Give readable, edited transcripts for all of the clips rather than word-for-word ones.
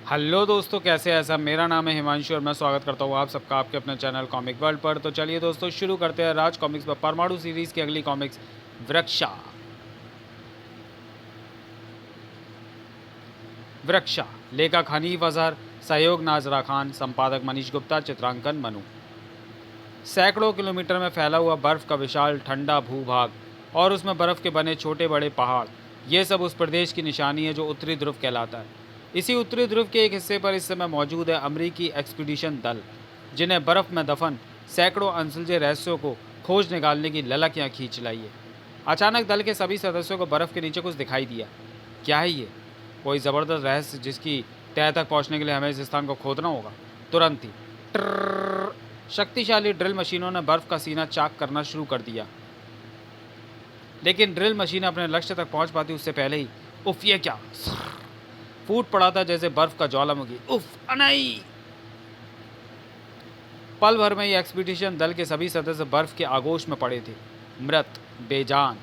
Hello दोस्तों, कैसे हैं सब। मेरा नाम है हिमांशु और मैं स्वागत करता हूँ आप सबका आपके अपने चैनल कॉमिक वर्ल्ड पर। तो चलिए दोस्तों, शुरू करते हैं राज कॉमिक्स पर परमाणु सीरीज़ की अगली कॉमिक्स वृक्षा। वृक्षा, लेखक हनीफ अजहर, सहयोग नाजरा खान, संपादक मनीष गुप्ता, चित्रांकन मनु। सैकड़ों किलोमीटर में फैला हुआ बर्फ़ का विशाल ठंडा भूभाग और उसमें बर्फ़ के बने छोटे बड़े पहाड़, ये सब उस प्रदेश की निशानी है जो उत्तरी ध्रुव कहलाता है। इसी उत्तरी ध्रुव के एक हिस्से पर इस समय मौजूद है अमरीकी एक्सपीडिशन दल, जिन्हें बर्फ़ में दफन सैकड़ों अनसुलझे रहस्यों को खोज निकालने की ललक यहाँ खींच लाई है। अचानक दल के सभी सदस्यों को बर्फ़ के नीचे कुछ दिखाई दिया। क्या है ये? कोई ज़बरदस्त रहस्य जिसकी तह तक पहुँचने के लिए हमें इस स्थान को खोदना होगा। तुरंत ही ट्रर्रर्र, शक्तिशाली ड्रिल मशीनों ने बर्फ का सीना चाक करना शुरू कर दिया, लेकिन ड्रिल मशीन अपने लक्ष्य तक पहुंच पाती उससे पहले ही उफ, ये क्या! फूट पड़ा था जैसे बर्फ का ज्वालामुखी। उफ, अनई! पल भर में ही एक्सपीडिशन दल के सभी सदस्य बर्फ के आगोश में पड़े थे, मृत, बेजान।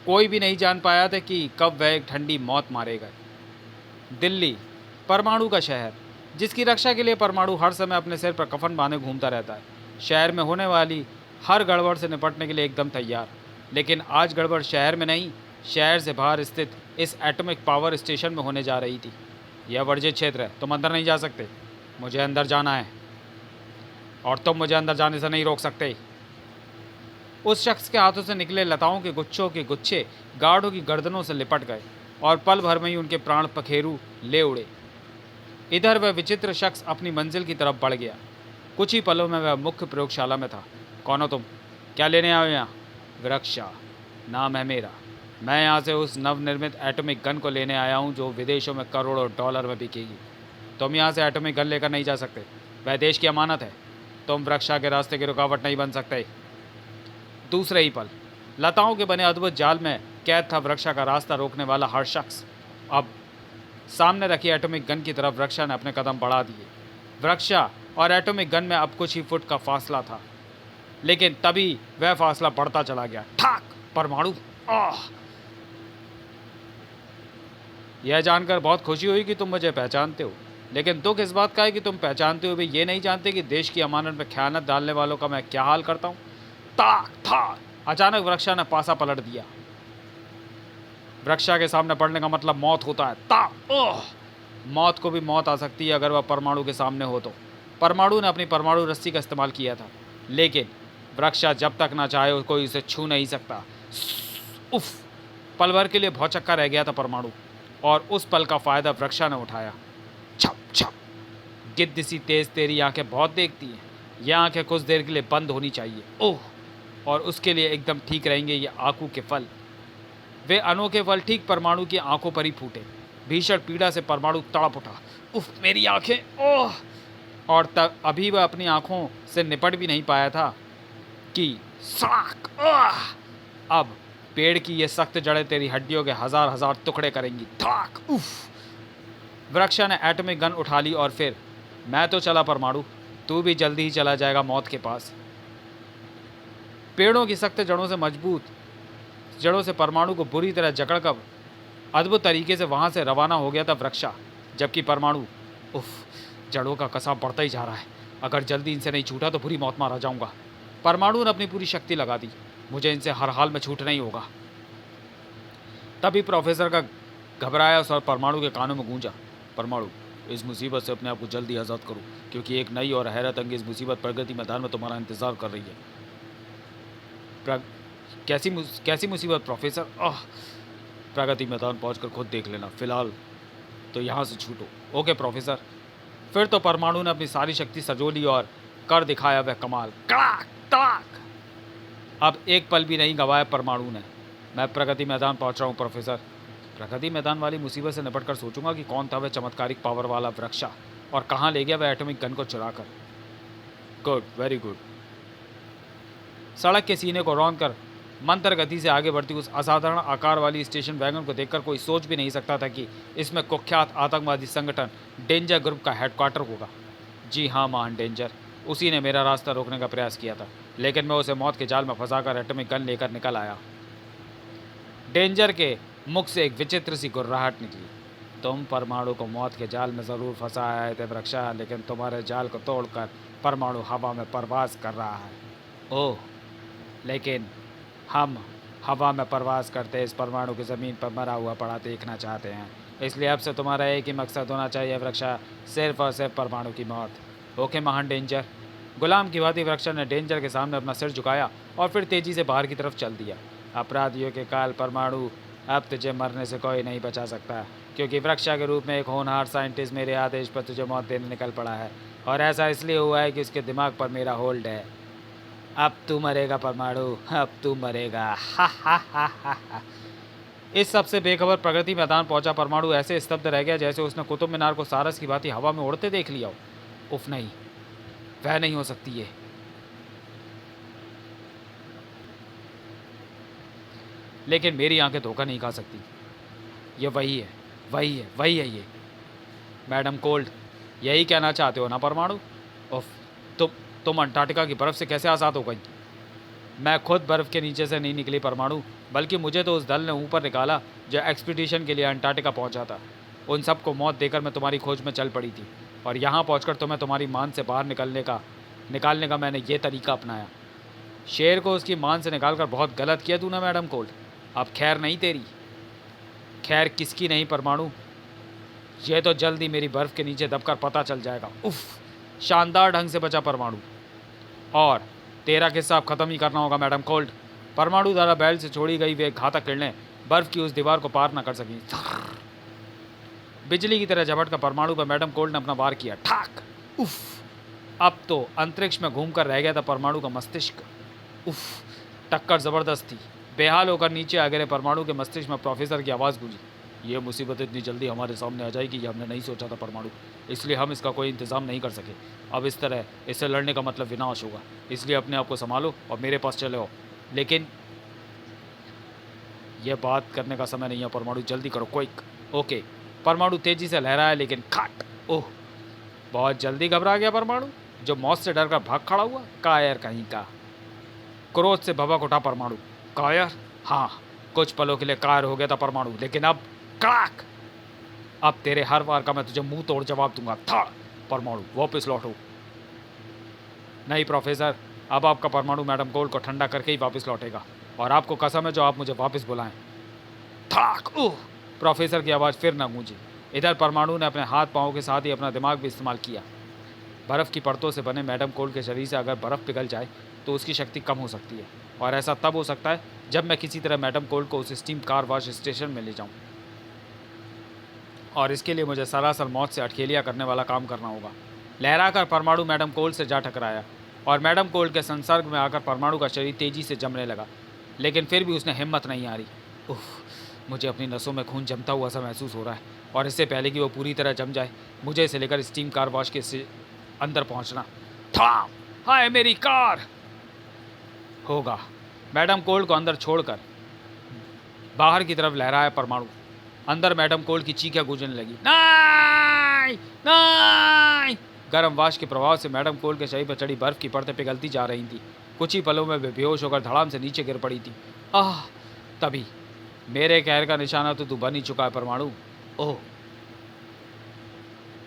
कोई भी नहीं जान पाया था कि कब वह एक ठंडी मौत मारे गए। दिल्ली, परमाणु का शहर, जिसकी रक्षा के लिए परमाणु हर समय अपने सिर पर कफन बांधे घूमता रहता है, शहर में होने वाली हर गड़बड़ से निपटने के लिए एकदम तैयार। लेकिन आज गड़बड़ शहर में नहीं, शहर से बाहर स्थित इस एटॉमिक पावर स्टेशन में होने जा रही थी। यह वर्जित क्षेत्र है, तुम अंदर नहीं जा सकते। मुझे अंदर जाना है और तुम मुझे अंदर जाने से नहीं रोक सकते। उस शख्स के हाथों से निकले लताओं के गुच्छों के गुच्छे गार्डों की गर्दनों से लिपट गए और पल भर में ही उनके प्राण पखेरु ले उड़े। इधर वह विचित्र शख्स अपनी मंजिल की तरफ बढ़ गया। कुछ ही पलों में वह मुख्य प्रयोगशाला में था। कौन हो तुम? क्या लेने आए हो यहाँ? वृक्षा नाम है मेरा। मैं यहाँ से उस नवनिर्मित एटॉमिक गन को लेने आया हूँ जो विदेशों में करोड़ों डॉलर में बिकेगी। तुम यहाँ से एटॉमिक गन लेकर नहीं जा सकते, वह देश की अमानत है। तुम वृक्षा के रास्ते की रुकावट नहीं बन सकते। दूसरे ही पल लताओं के बने अद्भुत जाल में कैद था वृक्षा का रास्ता रोकने वाला हर शख्स। अब सामने रखी एटॉमिक गन की तरफ वृक्षा ने अपने कदम बढ़ा दिए। वृक्षा और एटॉमिक गन में अब कुछ ही फुट का फासला था, लेकिन तभी वह फासला बढ़ता चला गया। ठाक! परमाणु! आह! यह जानकर बहुत खुशी हुई कि तुम मुझे पहचानते हो, लेकिन दुख इस बात का है कि तुम पहचानते हुए भी ये नहीं जानते कि देश की अमानत में खयानत डालने वालों का मैं क्या हाल करता हूँ। ताक था! अचानक वृक्षा ने पासा पलट दिया। वृक्षा के सामने पड़ने का मतलब मौत होता है। ताक! ओह! मौत को भी मौत आ सकती है अगर वह परमाणु के सामने हो तो। परमाणु ने अपनी परमाणु रस्सी का इस्तेमाल किया था, लेकिन वृक्षा जब तक ना चाहे कोई उसे छू नहीं सकता। उफ! पल भर के लिए भौचक्का रह गया था परमाणु, और उस पल का फायदा वृक्षा ने उठाया। छप छप! गिद्ध सी तेज तेरी आंखें बहुत देखती हैं। ये आंखें कुछ देर के लिए बंद होनी चाहिए। ओह! और उसके लिए एकदम ठीक रहेंगे ये आंखों के फल। वे अनोखे फल ठीक परमाणु की आंखों पर ही फूटे। भीषण पीड़ा से परमाणु तड़प उठा। उफ, मेरी आंखें! ओह! और तब अभी वह अपनी आंखों से निपट भी नहीं पाया था कि साक! आह! अब पेड़ की ये सख्त जड़ें तेरी हड्डियों के हजार हजार टुकड़े करेंगी। ठाक! उफ! वृक्षा ने एटॉमिक गन उठा ली और फिर, मैं तो चला परमाणु, तू भी जल्दी ही चला जाएगा मौत के पास। पेड़ों की सख्त जड़ों से मजबूत जड़ों से परमाणु को बुरी तरह जकड़कर अद्भुत तरीके से वहां से रवाना हो गया था वृक्षा, जबकि परमाणु, उफ, जड़ों का कसाव बढ़ता ही जा रहा है। अगर जल्दी इनसे नहीं छूटा तो बुरी मौत मारा जाऊंगा। परमाणु ने अपनी पूरी शक्ति लगा दी। मुझे इनसे हर हाल में छूटना ही होगा। तभी प्रोफेसर का घबराया स्वर परमाणु के कानों में गूंजा। परमाणु, इस मुसीबत से अपने आप को जल्दी आज़ाद करो, क्योंकि एक नई और हैरत अंगेज मुसीबत प्रगति मैदान में तुम्हारा इंतजार कर रही है। कैसी मुसीबत प्रोफेसर? प्रगति मैदान पहुंचकर खुद देख लेना, फिलहाल तो यहाँ से छूटो। Okay professor. फिर तो परमाणु ने अपनी सारी शक्ति सजोली और कर दिखाया वह कमाल। कड़ाक तड़ाक! अब एक पल भी नहीं गवाया परमाणु ने। मैं प्रगति मैदान पहुंच रहा हूँ प्रोफेसर। प्रगति मैदान वाली मुसीबत से निपट कर सोचूंगा कि कौन था वह चमत्कारिक पावर वाला वृक्षा और कहाँ ले गया वह एटॉमिक गन को चुरा कर। Good, very good. सड़क के सीने को रौंद कर मंत्र गति से आगे बढ़ती उस असाधारण आकार वाली स्टेशन वैगन को देखकर कोई सोच भी नहीं सकता था कि इसमें कुख्यात आतंकवादी संगठन डेंजर ग्रुप का हेडक्वार्टर होगा। जी हाँ, महान डेंजर, उसी ने मेरा रास्ता रोकने का प्रयास किया था, लेकिन मैं उसे मौत के जाल में फंसाकर एटॉमिक गन लेकर निकल आया। डेंजर के मुख से एक विचित्र सी गुर्राहट निकली। तुम परमाणु को मौत के जाल में ज़रूर फंसा आए थे वृक्षा, लेकिन तुम्हारे जाल को तोड़कर परमाणु हवा में परवास कर रहा है। ओह, लेकिन हम हवा में परवास करते इस परमाणु की ज़मीन पर मरा हुआ पड़ा देखना चाहते हैं। इसलिए अब से तुम्हारा एक ही मकसद होना चाहिए वृक्षा, सिर्फ और सिर्फ परमाणु की मौत। ओके महान डेंजर। गुलाम की भांति वृक्षा ने डेंजर के सामने अपना सिर झुकाया और फिर तेज़ी से बाहर की तरफ चल दिया। अपराधियों के काल परमाणु, अब तुझे मरने से कोई नहीं बचा सकता, क्योंकि वृक्षा के रूप में एक होनहार साइंटिस्ट मेरे आदेश पर तुझे मौत देने निकल पड़ा है। और ऐसा इसलिए हुआ है कि उसके दिमाग पर मेरा होल्ड है। अब तू मरेगा परमाणु, अब तू मरेगा। हा हा हा हा हा। इस सबसे बेखबर प्रगति मैदान पहुंचा परमाणु ऐसे स्तब्ध रह गया जैसे उसने कुतुब मीनार को सारस की भांति हवा में उड़ते देख लिया हो। उफ नहीं, वह नहीं हो सकती ये। लेकिन मेरी आंखें धोखा नहीं खा सकती। ये वही है, वही है, वही है ये। मैडम कोल्ड, यही कहना चाहते हो ना परमाणु? उफ, तुम अंटार्कटिका की बर्फ़ से कैसे आज़ाद हो गई? मैं खुद बर्फ़ के नीचे से नहीं निकली परमाणु, बल्कि मुझे तो उस दल ने ऊपर निकाला जो एक्सपीडिशन के लिए अंटार्कटिका पहुंचा था। उन सबको मौत देकर मैं तुम्हारी खोज में चल पड़ी थी, और यहाँ पहुंचकर तुम्हें तुम्हारी मान से बाहर निकालने का मैंने ये तरीका अपनाया। शेर को उसकी मान से निकालकर बहुत गलत किया तूने मैडम कोल्ड। अब खैर नहीं तेरी, खैर किसकी नहीं परमाणु, ये तो जल्दी मेरी बर्फ़ के नीचे दबकर पता चल जाएगा। उफ़, शानदार ढंग से बचा परमाणु। और तेरा किस्सा अब ख़त्म ही करना होगा मैडम कोल्ड। परमाणु द्वारा बेल्ट से छोड़ी गई वे घातक किरणें बर्फ़ की उस दीवार को पार न कर सकी। बिजली की तरह झपट कर परमाणु पर मैडम कोल्ड ने अपना वार किया। ठाक। उफ़, अब तो अंतरिक्ष में घूमकर रह गया था परमाणु का मस्तिष्क। उफ़, टक्कर ज़बरदस्त थी। बेहाल होकर नीचे आ गिरे परमाणु के मस्तिष्क में प्रोफेसर की आवाज़ गूंजी। ये मुसीबत इतनी जल्दी हमारे सामने आ जाएगी ये हमने नहीं सोचा था परमाणु, इसलिए हम इसका कोई इंतज़ाम नहीं कर सके। अब इस तरह इससे लड़ने का मतलब विनाश होगा, इसलिए अपने आप को संभालो और मेरे पास चले आओ। लेकिन यह बात करने का समय नहीं है परमाणु, जल्दी करो, क्विक। ओके। परमाणु तेज़ी से लहराया, लेकिन खाट। ओह, बहुत जल्दी घबरा गया परमाणु, जो मौत से डर कर भाग खड़ा हुआ। कायर कहीं का। क्रोध से भभक उठा परमाणु। कायर? हाँ, कुछ पलों के लिए कायर हो गया था परमाणु, लेकिन अब क्राक। अब तेरे हर वार का मैं तुझे मुंह तोड़ जवाब दूंगा। था परमाणु, वापस लौटो। नहीं प्रोफेसर, अब आपका परमाणु मैडम कोल्ड को ठंडा करके ही वापस लौटेगा, और आपको कसम है जो आप मुझे वापस बुलाएं। थाक। ओह, प्रोफेसर की आवाज़ फिर न गूंजी। इधर परमाणु ने अपने हाथ पाँव के साथ ही अपना दिमाग भी इस्तेमाल किया। बर्फ़ की परतों से बने मैडम कोल्ड के शरीर से अगर बर्फ़ पिघल जाए तो उसकी शक्ति कम हो सकती है, और ऐसा तब हो सकता है जब मैं किसी तरह मैडम कोल्ड को उस स्टीम कार वॉश स्टेशन में ले जाऊं। और इसके लिए मुझे सरासर मौत से अटखेलियाँ करने वाला काम करना होगा। लहराकर परमाणु मैडम कोल्ड से जा टकराया, और मैडम कोल्ड के संसर्ग में आकर परमाणु का शरीर तेज़ी से जमने लगा, लेकिन फिर भी उसने हिम्मत नहीं हारी। उफ, मुझे अपनी नसों में खून जमता हुआ सा महसूस हो रहा है, और इससे पहले कि वो पूरी तरह जम जाए मुझे इसे लेकर स्टीम कार वॉश के अंदर पहुंचना था। हाय मेरी कार। होगा। मैडम कोल्ड को अंदर छोड़कर बाहर की तरफ लहराया परमाणु। अंदर मैडम कोल्ड की चीखें गूंजने लगी। नहीं नहीं। गर्म वाश के प्रभाव से मैडम कोल्ड के शरीर पर चढ़ी बर्फ की परतें पिघलती जा रही थी। कुछ ही पलों में वे बेहोश होकर धड़ाम से नीचे गिर पड़ी थी। आह, तभी मेरे कहर का निशाना तो तू बन ही चुका है परमाणु। ओह,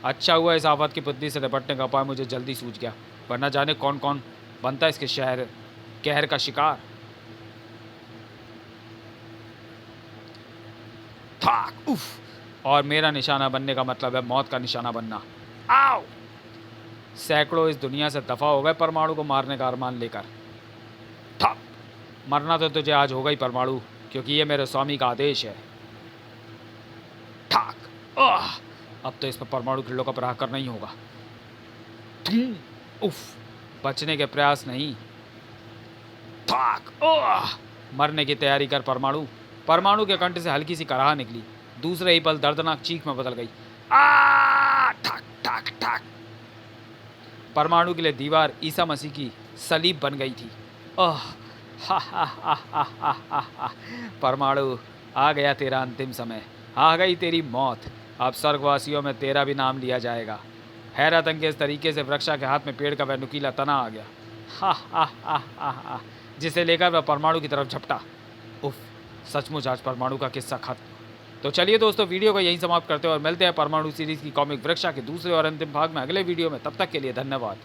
अच्छा हुआ इस आफत की बुद्धि से निपटने का उपाय मुझे जल्दी सूझ गया, वरना जाने कौन कौन बनता इसके शहर कहर का शिकार। थाक। उफ, और मेरा निशाना बनने का मतलब है मौत का निशाना बनना। आओ। सैकड़ों इस दुनिया से दफा हो गए परमाणु को मारने का अरमान लेकर। थाक। मरना तो तुझे आज होगा ही परमाणु, क्योंकि ये मेरे स्वामी का आदेश है। ठाक। अब तो इस पर परमाणु कीड़ों का प्रहार करना ही होगा। उफ, बचने के प्रयास नहीं। ठाक। मरने की तैयारी कर परमाणु। परमाणु के कंठ से हल्की सी कराह निकली, दूसरे ही पल दर्दनाक चीख में बदल गई। ठाक ठाक ठाक। परमाणु के लिए दीवार ईसा मसीह की सलीब बन गई थी। परमाणु, आ गया तेरा अंतिम समय, आ गई तेरी मौत। अब स्वर्गवासियों में तेरा भी नाम लिया जाएगा। हैरत अंगेज तरीके से वृक्षा के हाथ में पेड़ का वह नुकीला तना आ गया, जिसे लेकर वह परमाणु की तरफ झपटा। उफ, सचमुच आज परमाणु का किस्सा खत्म। तो चलिए दोस्तों, वीडियो को यहीं समाप्त करते हैं और मिलते हैं परमाणु सीरीज़ की कॉमिक वृक्षा के दूसरे और अंतिम भाग में अगले वीडियो में। तब तक के लिए धन्यवाद।